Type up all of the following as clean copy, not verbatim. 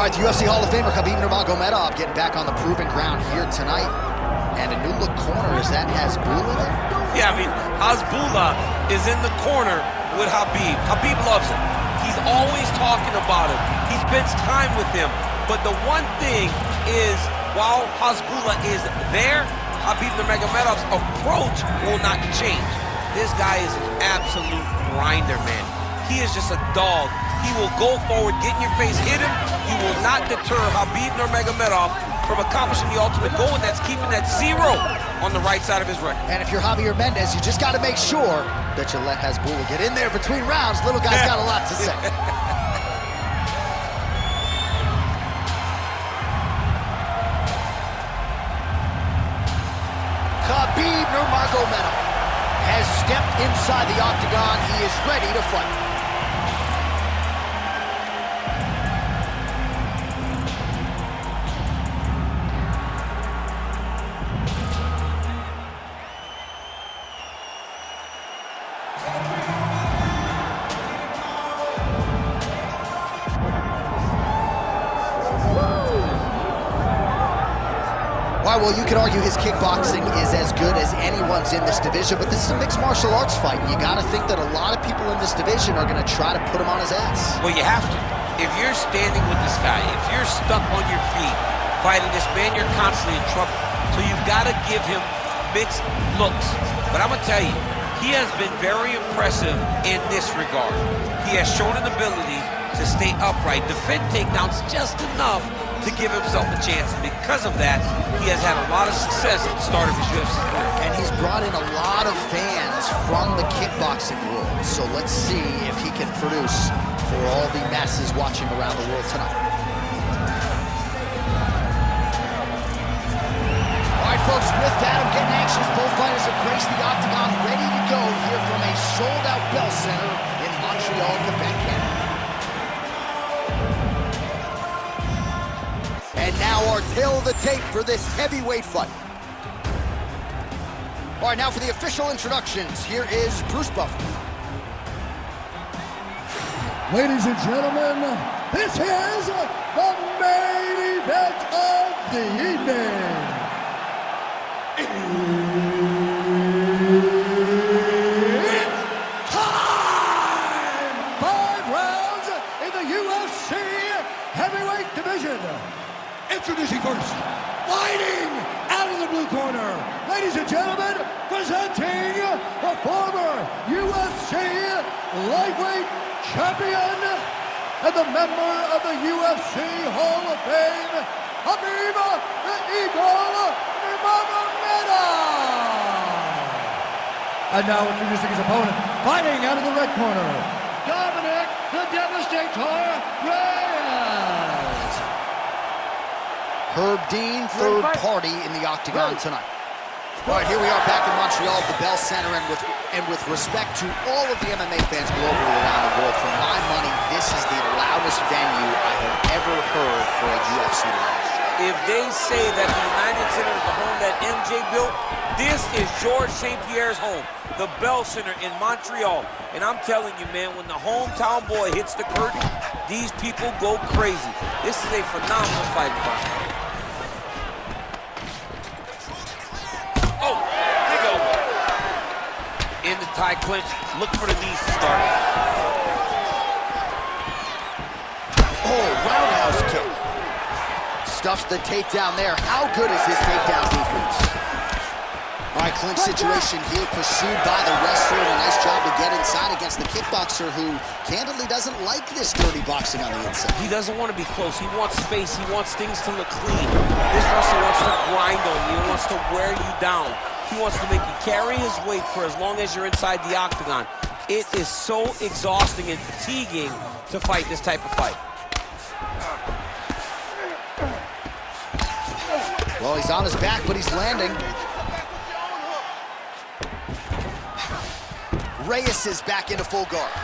All right, the UFC Hall of Famer Khabib Nurmagomedov getting back on the proven ground here tonight. And a new look corner, is that Hasbulla there? Yeah, I mean, Hasbulla is in the corner with Khabib. Khabib loves him. He's always talking about him. He spends time with him. But the one thing is, while Hasbulla is there, Khabib Nurmagomedov's approach will not change. This guy is an absolute grinder, man. He is just a dog. He will go forward, get in your face, hit him. He will not deter Khabib Nurmagomedov from accomplishing the ultimate goal, and that's keeping that 0 on the right side of his record. And if you're Javier Mendez, you just got to make sure that you let Hasbulla get in there between rounds. Little guy's got a lot to say. Khabib Nurmagomedov has stepped inside the octagon. He is ready to fight. All right, well, you could argue his kickboxing is as good as anyone's in this division, but this is a mixed martial arts fight. You got to think that a lot of people in this division are going to try to put him on his ass. Well, you have to. If you're standing with this guy, if you're stuck on your feet fighting this man, you're constantly in trouble. So you've got to give him mixed looks. But I'm going to tell you, he has been very impressive in this regard. He has shown an ability to stay upright, defend takedowns just enough to give himself a chance. And because of that, he has had a lot of success at the start of his UFC career. And he's brought in a lot of fans from the kickboxing world. So let's see if he can produce for all the masses watching around the world tonight. All right, folks, with that, I'm getting anxious. Both fighters have graced the octagon, ready to go here from a sold-out Bell Center in Montreal, Quebec, Canada. And now our tale of the tape for this heavyweight fight. All right, now for the official introductions, here is Bruce Buffer. Ladies and gentlemen, this is the main event of the evening. It's time! 5 rounds in the UFC heavyweight division. Introducing first, fighting out of the blue corner, ladies and gentlemen, presenting the former UFC lightweight champion and the member of the UFC Hall of Fame, Khabib the Eagle Nurmagomedov. And now introducing his opponent, fighting out of the red corner, Dominick the Devastator Reyes. Herb Dean, third party in the octagon tonight. All right, here we are back in Montreal at the Bell Center, and with respect to all of the MMA fans globally around the world, for my money, this is the loudest venue I have ever heard for a UFC match. If they say that the United Center is the home that MJ built, this is Georges St. Pierre's home, the Bell Center in Montreal. And I'm telling you, man, when the hometown boy hits the curtain, these people go crazy. This is a phenomenal fight environment. In the tie clinch, look for the knees to start. Oh, roundhouse kick. Stuffs the takedown there. How good is his takedown defense? All right, clinch situation here, pursued by the wrestler. A nice job to get inside against the kickboxer who candidly doesn't like this dirty boxing on the inside. He doesn't want to be close. He wants space. He wants things to look clean. This wrestler wants to grind on you. He wants to wear you down. He wants to make you carry his weight for as long as you're inside the octagon. It is so exhausting and fatiguing to fight this type of fight. Well, he's on his back, but he's landing. Reyes is back into full guard. All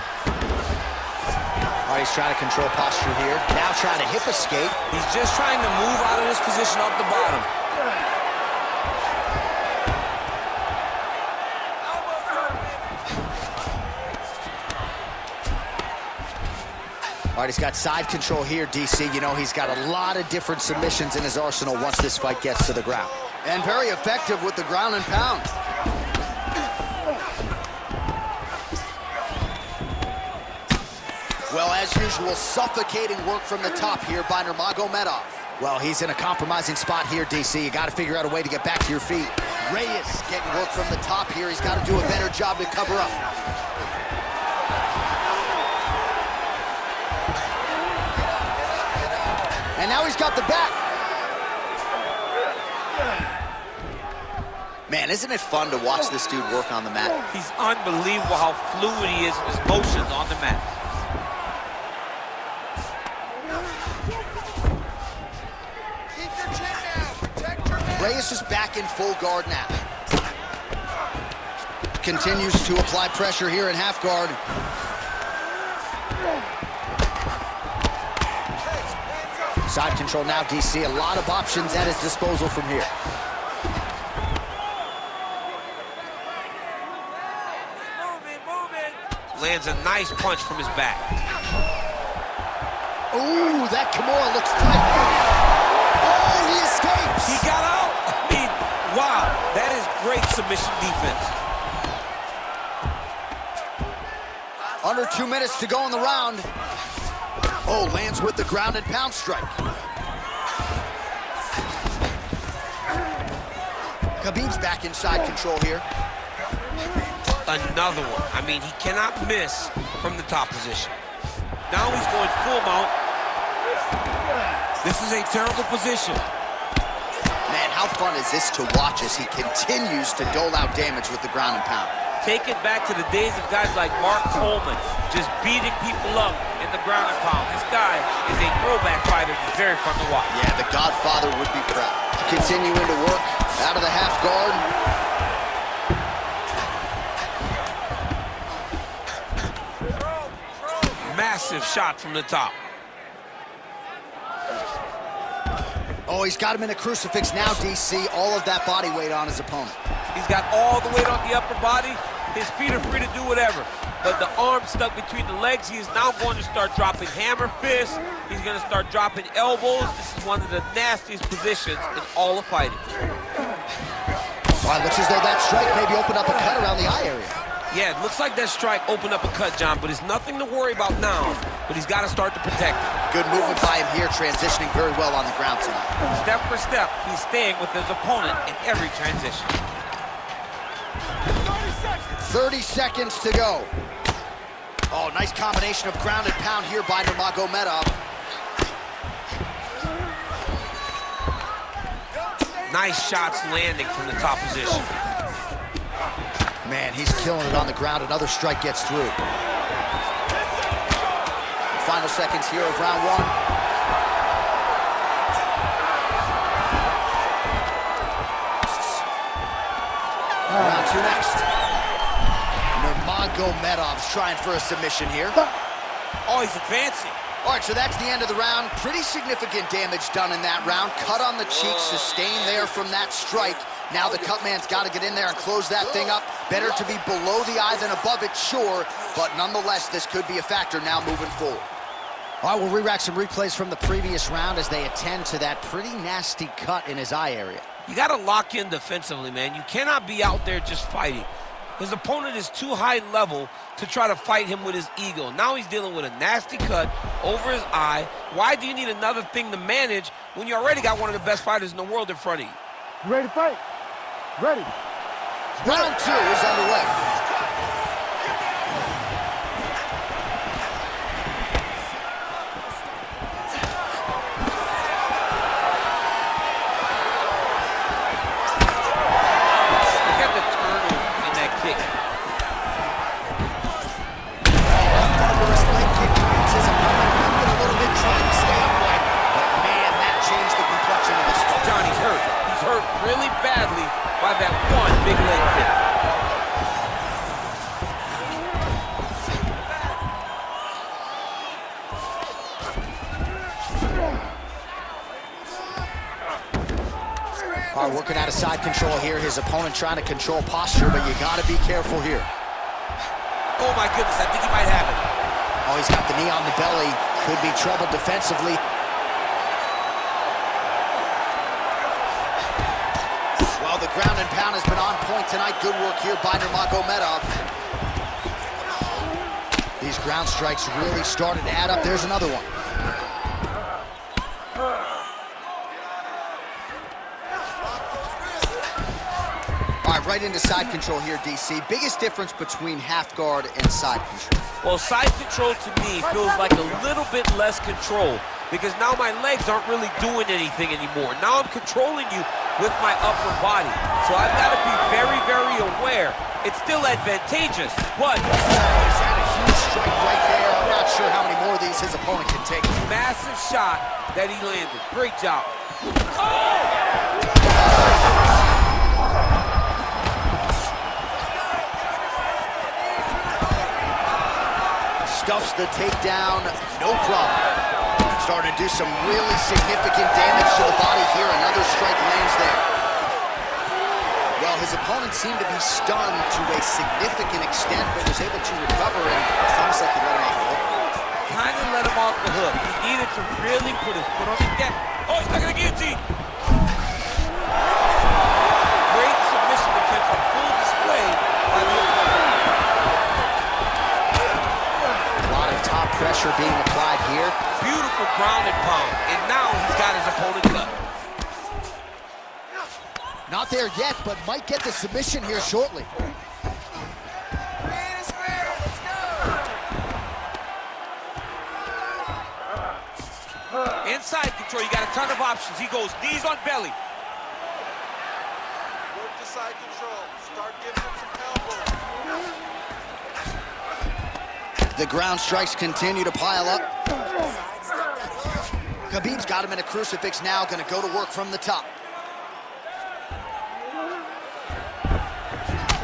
right, he's trying to control posture here. Now trying to hip escape. He's just trying to move out of this position up the bottom. All right, he's got side control here, DC. You know, he's got a lot of different submissions in his arsenal once this fight gets to the ground. And very effective with the ground and pound. Well, as usual, suffocating work from the top here by Nurmagomedov. Well, he's in a compromising spot here, DC. You got to figure out a way to get back to your feet. Reyes getting work from the top here. He's got to do a better job to cover up. And now he's got the back. Man, isn't it fun to watch this dude work on the mat? He's unbelievable how fluid he is with his motions on the mat. Reyes is back in full guard now. Continues to apply pressure here in half guard. Side control now, DC. A lot of options at his disposal from here. Lands a nice punch from his back. Ooh, that Kimura looks tight. Oh, he escapes. He got out. I mean, wow, that is great submission defense. Under 2 minutes to go in the round. Oh, lands with the ground and pound strike. Khabib's back inside control here. Another one. I mean, he cannot miss from the top position. Now he's going full mount. This is a terrible position. Man, how fun is this to watch as he continues to dole out damage with the ground and pound? Take it back to the days of guys like Mark Coleman, just beating people up in the ground and pound. This guy is a throwback fighter. It's very fun to watch. Yeah, the Godfather would be proud. Continuing to work out of the half guard. Massive shot from the top. Oh, he's got him in a crucifix now, DC. All of that body weight on his opponent. He's got all the weight on the upper body. His feet are free to do whatever. But the arm stuck between the legs. He is now going to start dropping hammer fists. He's going to start dropping elbows. This is one of the nastiest positions in all of fighting. Well, it looks as though that strike maybe opened up a cut around the eye area. Yeah, it looks like that strike opened up a cut, John, but it's nothing to worry about now. But he's got to start to protect it. Good movement by him here, transitioning very well on the ground tonight. Step for step, he's staying with his opponent in every transition. 30 seconds to go. Oh, nice combination of ground and pound here by Nurmagomedov. Nice shots landing from the top position. Man, he's killing it on the ground. Another strike gets through. Final seconds here of round one. Round two next. Nurmagomedov's trying for a submission here. Oh, he's advancing. All right, so that's the end of the round. Pretty significant damage done in that round. Cut on the cheek, sustained there from that strike. Now the cut man's got to get in there and close that thing up. Better to be below the eye than above it, sure. But nonetheless, this could be a factor now moving forward. All right, we'll re-rack some replays from the previous round as they attend to that pretty nasty cut in his eye area. You got to lock in defensively, man. You cannot be out there just fighting. His opponent is too high level to try to fight him with his ego. Now he's dealing with a nasty cut over his eye. Why do you need another thing to manage when you already got one of the best fighters in the world in front of you? You ready to fight? Ready. Round two is underway. Look at the turtle in that kick. Thunderous leg kick keeps his opponent moving a little bit, trying to stay upright. But man, that changed the complexion of this fight. John, he's hurt. He's hurt really badly by that one big leg kick. All right, working out of side control here. His opponent trying to control posture, but you got to be careful here. Oh, my goodness, I think he might have it. Oh, he's got the knee on the belly. Could be trouble defensively. Well, the ground and pound has been on point tonight. Good work here by Nurmagomedov. These ground strikes really started to add up. There's another one. All right, right into side control here, DC. Biggest difference between half guard and side control? Well, side control to me feels like a little bit less control because now my legs aren't really doing anything anymore. Now I'm controlling you with my upper body. So I've got to be very, very aware. It's still advantageous, but... He's had a huge strike right there. I'm not sure how many more of these his opponent can take. Massive shot that he landed. Great job. Oh! Stuffs the takedown, no problem. Starting to do some really significant damage to the body here. Another strike lands there. Well, his opponent seemed to be stunned to a significant extent, but was able to recover, and it's almost like he let him off the hook. Kind of let him off the hook. He needed to really put his foot on the gas. Oh, he's stuck in the guillotine. Great submission defense on full display by the opponent. Top pressure being applied here. Beautiful ground and pound, and now he's got his opponent cut. Not there yet, but might get the submission here shortly. Inside control, you got a ton of options. He goes knees on belly. Work the side control. Start giving him some elbows. The ground strikes continue to pile up. Khabib's got him in a crucifix now, gonna go to work from the top.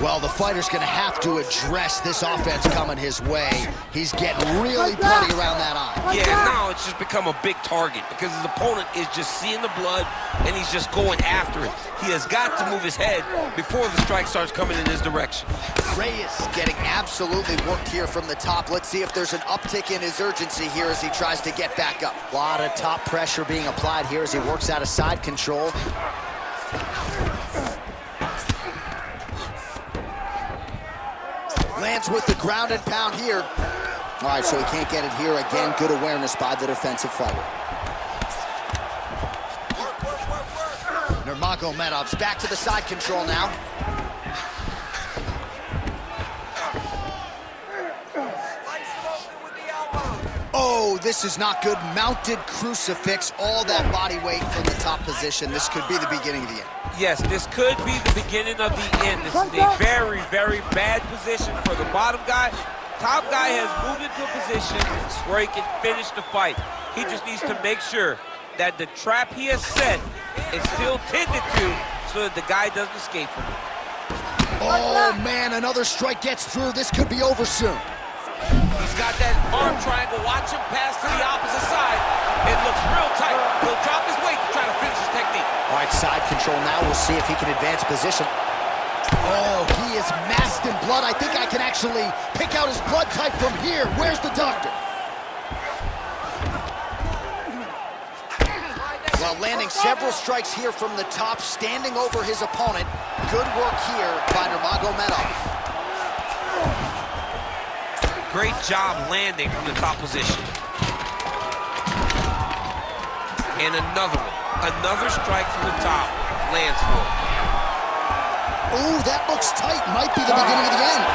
Well, the fighter's gonna have to address this offense coming his way. He's getting really bloody around that eye. Yeah, now it's just become a big target because his opponent is just seeing the blood and he's just going after it. He has got to move his head before the strike starts coming in his direction. Reyes getting absolutely worked here from the top. Let's see if there's an uptick in his urgency here as he tries to get back up. A lot of top pressure being applied here as he works out of side control. Lands with the ground and pound here. All right, so he can't get it here. Again, good awareness by the defensive fighter. Nurmagomedov's back to the side control now. Oh, this is not good. Mounted crucifix, all that body weight from the top position. This could be the beginning of the end. Yes, this could be the beginning of the end. This is a very, very bad position for the bottom guy. Top guy has moved into a position where he can finish the fight. He just needs to make sure that the trap he has set is still tended to so that the guy doesn't escape from it. Oh, man, another strike gets through. This could be over soon. He's got that arm triangle. Watch him pass to the opposite side. It looks real tight. He'll drop his weight to try to finish his technique. All right, side control now. We'll see if he can advance position. Oh, he is masked in blood. I think I can actually pick out his blood type from here. Where's the doctor? Well, landing several strikes here from the top, standing over his opponent. Good work here by Nurmagomedov. Great job landing from the top position. And another one. Another strike from the top lands for him. Ooh, that looks tight. Might be the beginning of the end.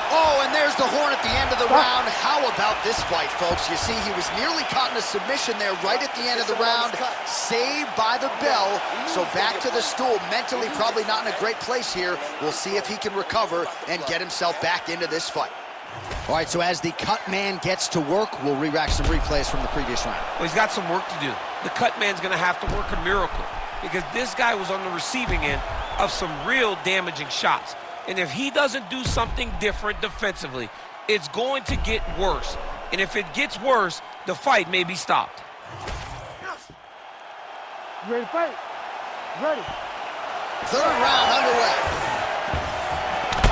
Oh, and there's the horn at the end of the round. How about this fight, folks? You see, he was nearly caught in a submission there right at the end of the round. Saved by the bell. So back to the stool. Mentally probably not in a great place here. We'll see if he can recover and get himself back into this fight. All right, so as the cut man gets to work, we'll re-rack some replays from the previous round. Well, he's got some work to do. The cut man's going to have to work a miracle because this guy was on the receiving end of some real damaging shots. And if he doesn't do something different defensively, it's going to get worse. And if it gets worse, the fight may be stopped. You ready to fight? Ready. Third round underway.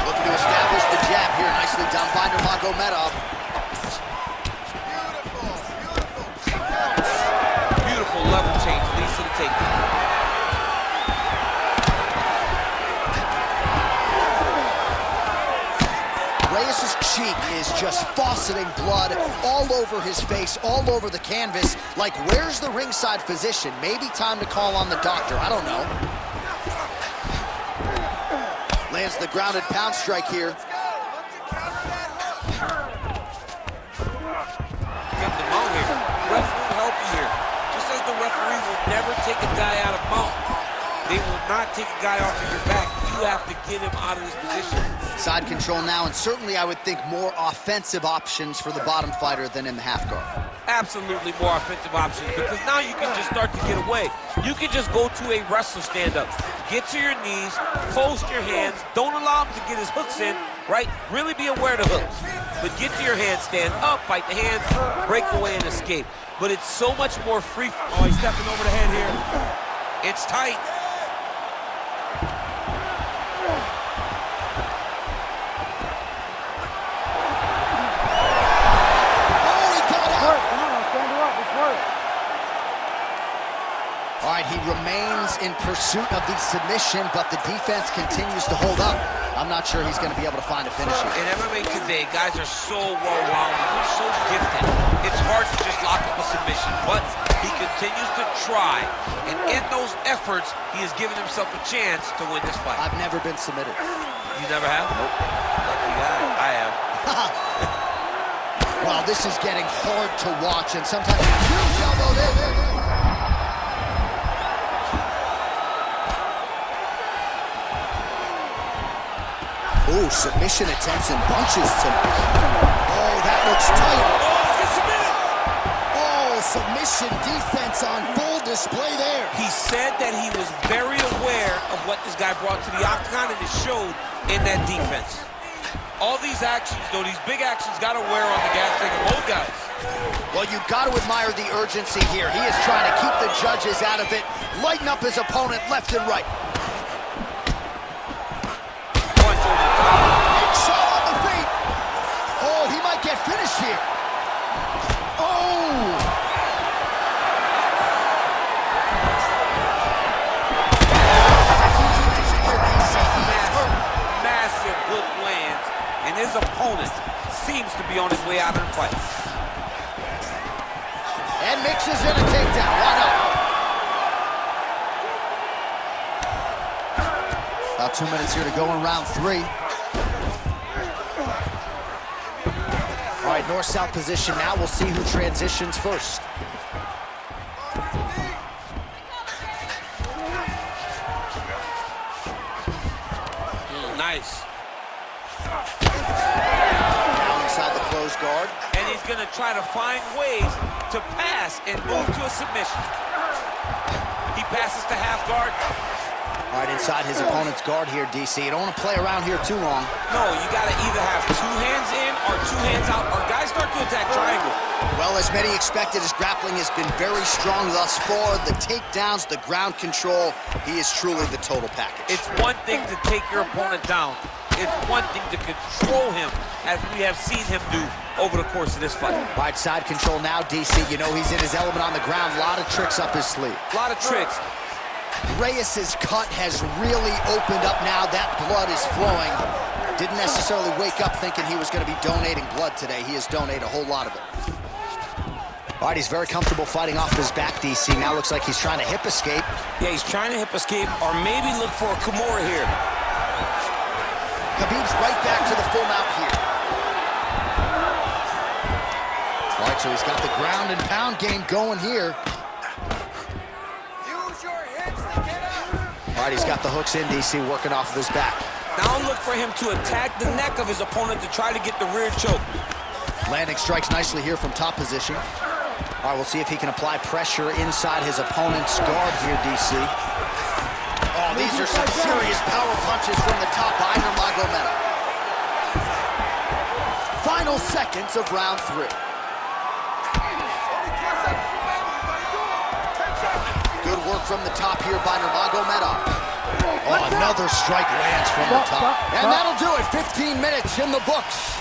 Looking to establish the jab here. Nicely done by Nurmagomedov. cheek is just fauceting blood all over his face, all over the canvas. Like, where's the ringside physician? Maybe time to call on the doctor. I don't know. Lands the grounded pound strike here. Get the mount here. Ref will help you here. Just as the referee will never take a guy out of mount, they will not take a guy off of your back. You have to get him out of this position. Side control now, and certainly I would think more offensive options for the bottom fighter than in the half guard. Absolutely more offensive options, because now you can just start to get away. You can just go to a wrestler stand-up. Get to your knees, post your hands, don't allow him to get his hooks in, right? Really be aware of the hooks. But get to your hands, stand up, fight the hands, break away and escape. But it's so much more free. Oh, he's stepping over the head here. It's tight. All right, he remains in pursuit of the submission, but the defense continues to hold up. I'm not sure he's going to be able to find a finish here. In MMA today, guys are so well-rounded, they're so gifted. It's hard to just lock up a submission, but he continues to try. And in those efforts, he has given himself a chance to win this fight. I've never been submitted. You never have? Nope. Lucky guy. I have. Well, this is getting hard to watch, and sometimes huge elbow there. Ooh, submission attempts and bunches tonight. Oh, that looks tight. Oh, submission defense on full display there. He said that he was very aware of what this guy brought to the octagon, and it showed in that defense. All these actions, though, these big actions, got to wear on the gas tank of both guys. Well, you got to admire the urgency here. He is trying to keep the judges out of it, lighten up his opponent left and right. Finish here. Oh! Massive hook lands, and his opponent seems to be on his way out of the fight. And mixes in a takedown. Why not? About 2 minutes here to go in round 3. All right, north-south position now. We'll see who transitions first. Nice. Down inside the closed guard. And he's going to try to find ways to pass and move to a submission. He passes to half guard. All right, inside his opponent's guard here, DC. You don't want to play around here too long. No, you got to either have 2 hands in or 2 hands out, or guys start to attack triangle. Well, as many expected, his grappling has been very strong thus far. The takedowns, the ground control, he is truly the total package. It's one thing to take your opponent down. It's one thing to control him, as we have seen him do over the course of this fight. Right side control now, DC. You know he's in his element on the ground. A lot of tricks up his sleeve. A lot of tricks. Reyes' cut has really opened up now. That blood is flowing. Didn't necessarily wake up thinking he was going to be donating blood today. He has donated a whole lot of it. All right, he's very comfortable fighting off his back, DC. Now looks like he's trying to hip escape. Yeah, he's trying to hip escape, or maybe look for a Kimura here. Khabib's right back to the full mount here. All right, so he's got the ground and pound game going here. All right, he's got the hooks in, DC, working off of his back. Now look for him to attack the neck of his opponent to try to get the rear choke. Landing strikes nicely here from top position. All right, we'll see if he can apply pressure inside his opponent's guard here, DC. Oh, these are some serious power punches from the top by Nurmagomedov. Final seconds of round 3. Good work from the top here by Nurmagomedov. Oh, another strike lands from the top. And that'll do it. 15 minutes in the books.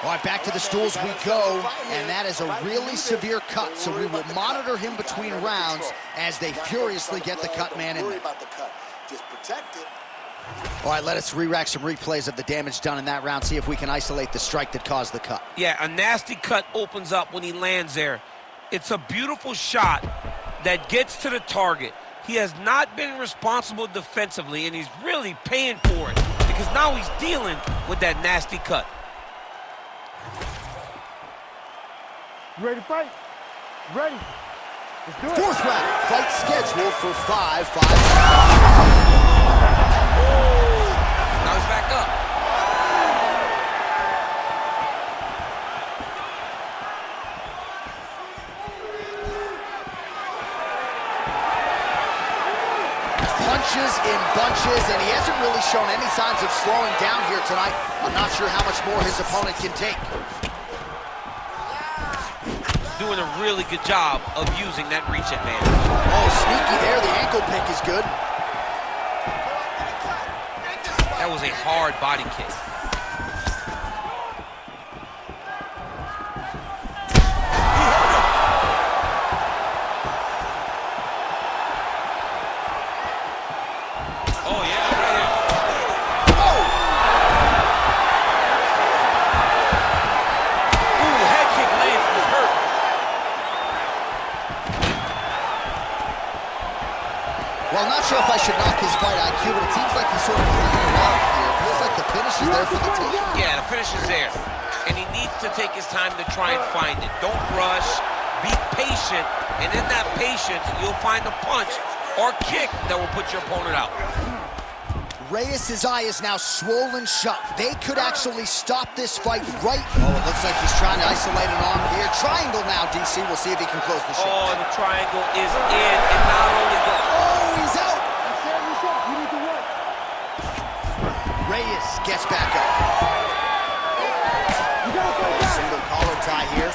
All right, back to the stools we go. And that is a really severe cut, so we will monitor him between rounds as they furiously get the cut man in there. Don't worry about the cut. Just protect it. All right, let us re-rack some replays of the damage done in that round, see if we can isolate the strike that caused the cut. Yeah, a nasty cut opens up when he lands there. It's a beautiful shot that gets to the target. He has not been responsible defensively, and he's really paying for it because now he's dealing with that nasty cut. You ready to fight? Ready. Let's do it. Fourth round, fight scheduled for 5. Now he's back up. Punches in bunches, and he hasn't really shown any signs of slowing down here tonight. I'm not sure how much more his opponent can take. Doing a really good job of using that reach advantage. Oh, sneaky there. The ankle pick is good. That was a hard body kick. Oh, yeah, right here. Oh! Ooh, head kick lands, was hurt. Well, I'm not sure if I should knock his fight IQ, but it seems like he's sort of playing it off here. It feels like the finish is there for the taking. Yeah, the finish is there. And he needs to take his time to try and find it. Don't rush. Be patient. And in that patience, you'll find a punch or kick that will put your opponent out. Reyes' eye is now swollen shut. They could actually stop this fight right. Oh, it looks like he's trying to isolate an arm here. Triangle now, DC. We'll see if he can close the shot. Oh, the triangle is in. And not only the... Oh, he's out. You need to work. Reyes gets back up. You gotta fight back. Single collar tie here.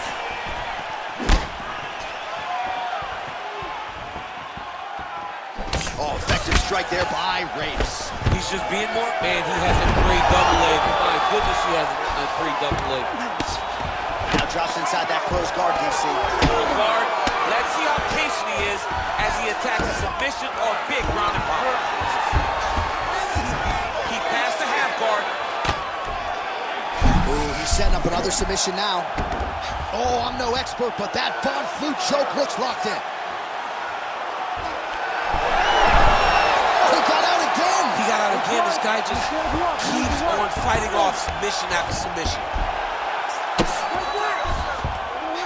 Oh, effective strike there by Reyes. He's just being more... Man, he has a great double leg. My goodness, he has a great double leg. Now drops inside that closed guard, DC. Close guard. Let's see how patient he is as he attacks a submission or big ground and pound. He passed the half guard. Ooh, he's setting up another submission now. Oh, I'm no expert, but that Von Flue choke looks locked in. He got out again. He got out again. This guy just keeps on fighting off submission after submission.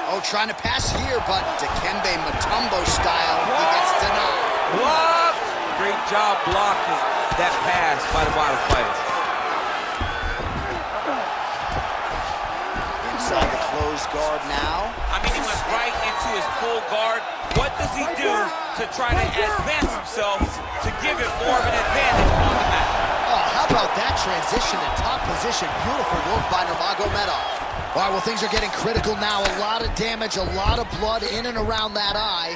Oh, trying to pass here, but Dikembe Mutombo style, he gets denied. Blocked. Great job blocking that pass by the bottom fighter. Inside the closed guard now. I mean, he went right into his full guard. What does he do to try to advance himself to give him more of an advantage on the mat? Oh, how about that transition to top position? Beautiful work by Nurmagomedov. All right, well, things are getting critical now. A lot of damage, a lot of blood in and around that eye.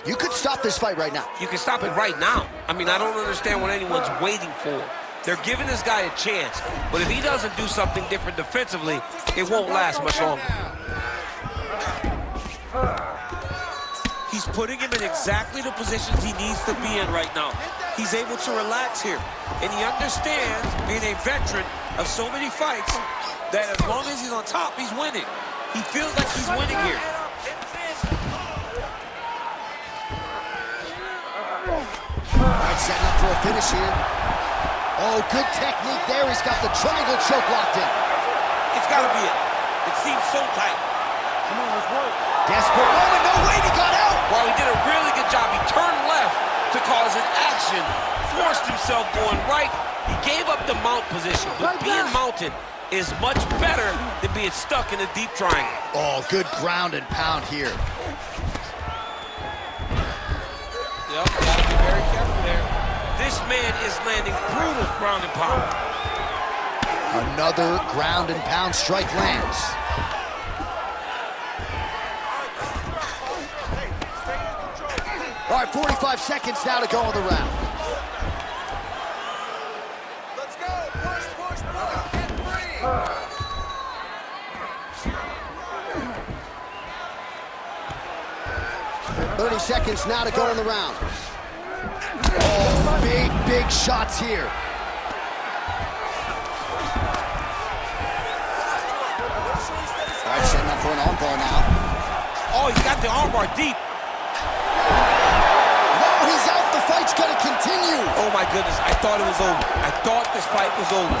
You could stop this fight right now. You can stop it right now. I mean, I don't understand what anyone's waiting for. They're giving this guy a chance, but if he doesn't do something different defensively, it won't last much longer. He's putting him in exactly the positions he needs to be in right now. He's able to relax here, and he understands, being a veteran of so many fights, that as long as he's on top, he's winning. He feels like he's winning here. All right, setting up for a finish here. Oh, good technique there. He's got the triangle choke locked in. It's got to be it. It seems so tight. Come on, let's work. Desperate moment. No way, he got out. Well, he did a really good job. He turned left to cause an action, forced himself going right. He gave up the mount position, but being mounted is much better than being stuck in a deep triangle. Oh, good ground and pound here. Yep, gotta be very careful there. This man is landing brutal ground and pound. Another ground and pound strike lands. All right, 45 seconds now to go in the round. Let's go. Push, push, push. Get free. 30 seconds now to go in the round. Oh, big shots here. an armbar now. Oh, he's got the armbar deep. Oh, he's out. The fight's going to continue. Oh, my goodness. I thought it was over. I thought this fight was over.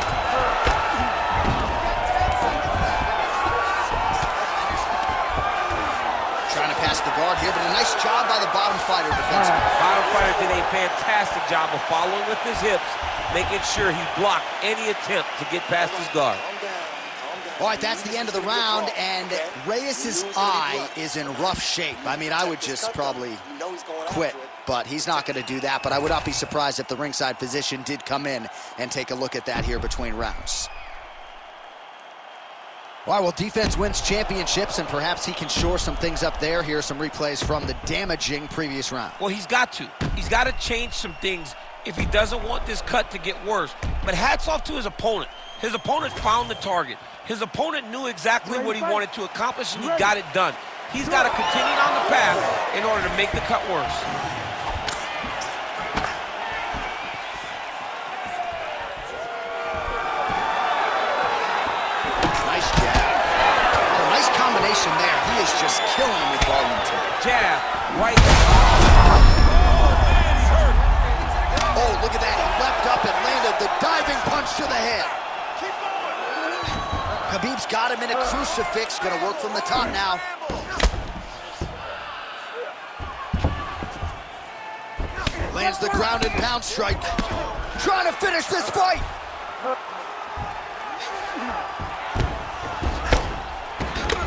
Trying to pass the guard here, but a nice job by the bottom fighter defensively. Bottom fighter did a fantastic job of following with his hips, making sure he blocked any attempt to get past his guard. All right, that's the end of the round, and Reyes' eye is in rough shape. I mean, I would just probably quit, but he's not going to do that. But I would not be surprised if the ringside physician did come in and take a look at that here between rounds. All right, well, defense wins championships, and perhaps he can shore some things up there. Here are some replays from the damaging previous round. Well, he's got to. He's got to change some things if he doesn't want this cut to get worse. But hats off to his opponent. His opponent found the target. His opponent knew exactly what he wanted to accomplish, and he got it done. He's got to continue on the path in order to make the cut worse. Nice jab. Oh, nice combination there. He is just killing him with volume too. Jab, right. Oh, look at that. He leapt up and landed the diving punch to the head. Khabib's got him in a crucifix. Gonna work from the top now. Lands the ground and pound strike. Trying to finish this fight.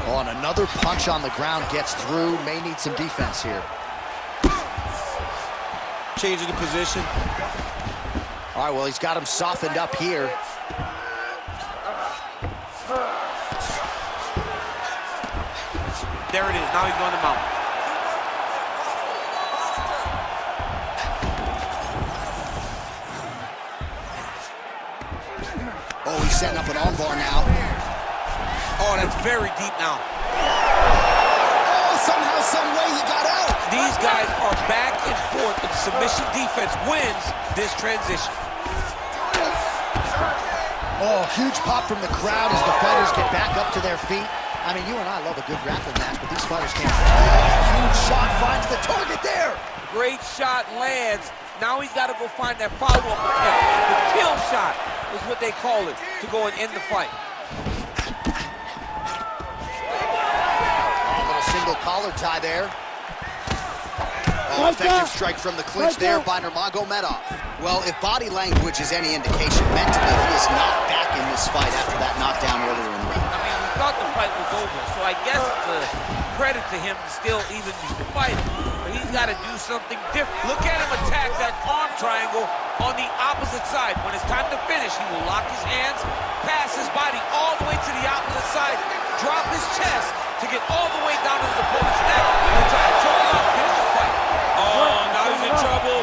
Oh, and another punch on the ground gets through. May need some defense here. Changing the position. All right, well, he's got him softened up here. There it is. Now he's going to mount. Oh, he's setting up an armbar now. Oh, that's very deep now. Oh, somehow, some way he got out. These guys are back and forth, but submission defense wins this transition. Oh, huge pop from the crowd as the fighters get back up to their feet. I mean, you and I love a good grappling match, but these fighters can't. Huge shot finds the target there. Great shot lands. Now he's got to go find that follow-up attempt. The kill shot is what they call it, to go and end the fight. A little single collar tie there. Oh, effective strike from the clinch there by Nurmagomedov. Well, if body language is any indication, mentally he is not back in this fight after that knockdown earlier in the round. I mean, we thought the fight was over, so I guess it's a credit to him to still even be fighting. But he's got to do something different. Look at him attack that arm triangle on the opposite side. When it's time to finish, he will lock his hands, pass his body all the way to the opposite side, drop his chest to get all the way down to his opponent's neck, and try to choke him out and finish the fight. Oh, now he's in trouble.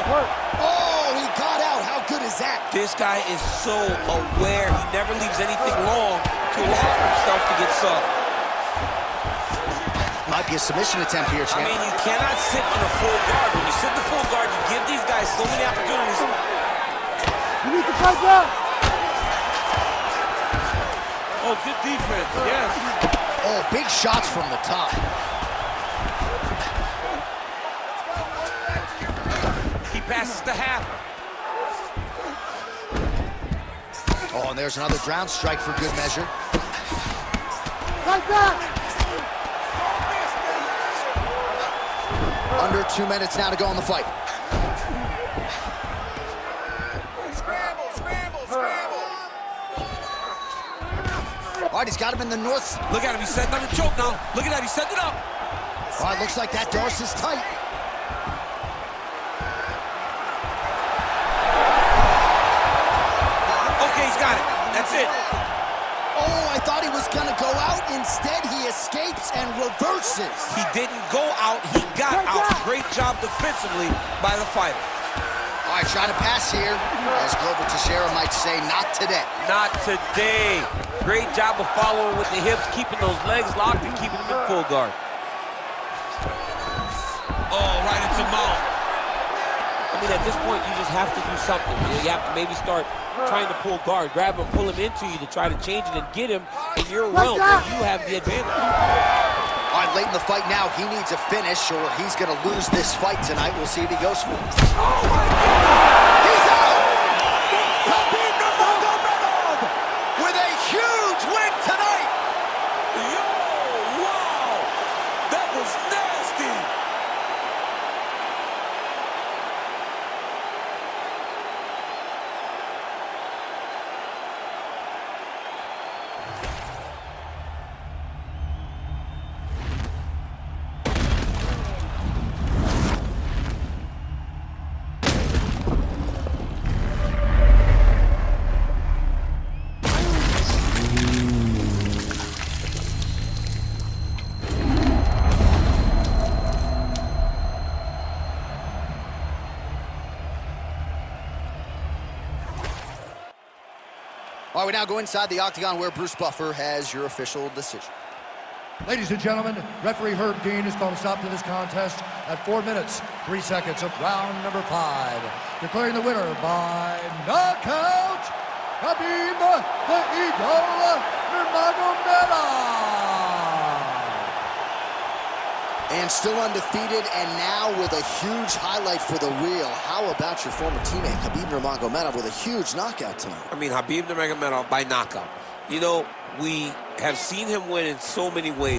Oh, he got out. How good is that? This guy is so aware. He never leaves anything long to allow himself to get subbed. Might be a submission attempt here, I champ. mean, you cannot sit in a full guard. When you sit in the full guard, you give these guys so many opportunities. You need to fight down. Oh, good defense, yes. Oh, big shots from the top. He passes the half. Oh, and there's another ground strike for good measure. Fight back. Under 2 minutes now to go in the fight. Scramble, scramble, scramble. All right, he's got him in the north. Look at him, he's setting up the choke now. Look at that, he's setting it up. All right, looks like that Darce is tight. Okay, he's got it. That's it. Oh, I thought he was gonna go out. Instead, he escapes and reverses. He didn't go out, he got out. Great job defensively by the fighter. All right, trying to pass here. As Glover Teixeira might say, not today. Not today. Great job of following with the hips, keeping those legs locked and keeping them in full guard. Oh, right into mount. I mean, at this point, you just have to do something. You have to maybe start trying to pull guard, grab him, pull him into you to try to change it and get him in your realm where you have the advantage. All right, late in the fight now, he needs a finish or he's going to lose this fight tonight. We'll see if he goes for it. Oh, my God! He's out! Khabib Nurmagomedov With a huge win tonight! Yo, wow! That was nasty! All right, we now go inside the octagon where Bruce Buffer has your official decision. Ladies and gentlemen, referee Herb Dean has called a stop to this contest at 4 minutes, 3 seconds of round number 5. Declaring the winner by knockout, Khabib the Eagle Nurmagomedov. And still undefeated, and now with a huge highlight for the reel. How about your former teammate, Khabib Nurmagomedov, with a huge knockout tonight? I mean, Khabib Nurmagomedov by knockout. You know, we have seen him win in so many ways.